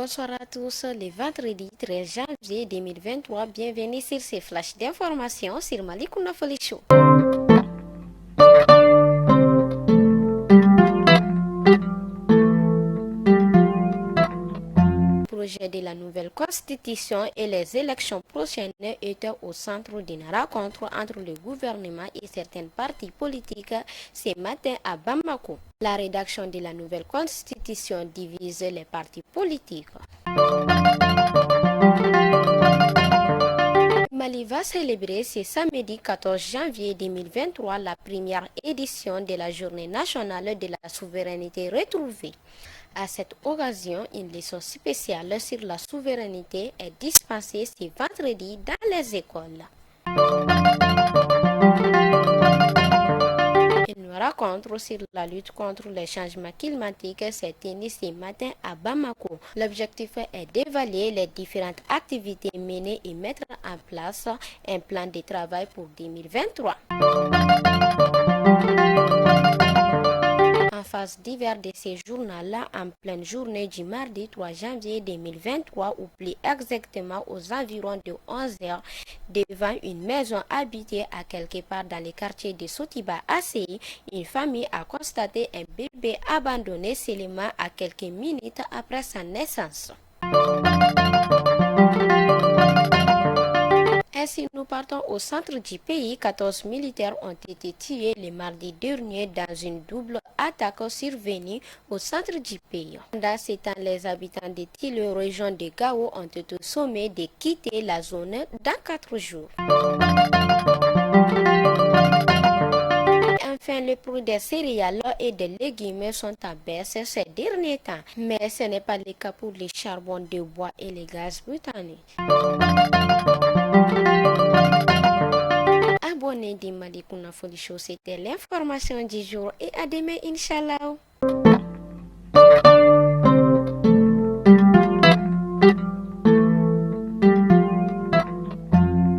bonsoir à tous. Le vendredi 13 janvier 2023, bienvenue sur ces flashs d'informations sur Malikouna Foli Show. Le projet de la nouvelle constitution et les élections prochaines étaient au centre d'une rencontre entre le gouvernement et certains partis politiques ce matin à Bamako. La rédaction de la nouvelle constitution divise les partis politiques. Mali va célébrer ce samedi 14 janvier 2023 la première édition de la Journée nationale de la souveraineté retrouvée. À cette occasion, une leçon spéciale sur la souveraineté est dispensée ce vendredi dans les écoles. Une rencontre sur la lutte contre les changements climatiques s'est tenue ce matin à Bamako. L'objectif est d'évaluer les différentes activités menées et mettre en place un plan de travail pour 2023. En phase d'hiver de ces journaux-là, en pleine journée du mardi 3 janvier 2023, ou plus exactement aux environs de 11h, devant une maison habitée à quelque part dans le quartier de Sotiba ACI, une famille a constaté un bébé abandonné seulement à quelques minutes après sa naissance. Ainsi, nous partons au centre du pays. 14 militaires ont été tués le mardi dernier dans une double attaque survenue au centre du pays. Dans ce temps, les habitants de Tilo, région de Gao, ont été sommés de quitter la zone dans 4 jours. Enfin, le prix des céréales et des légumes sont en baisse ces derniers temps. Mais ce n'est pas le cas pour les charbons de bois et les gaz butane. Abonnez de Malikouna Foli Show, c'était l'information du jour et à demain, Inch'Allah.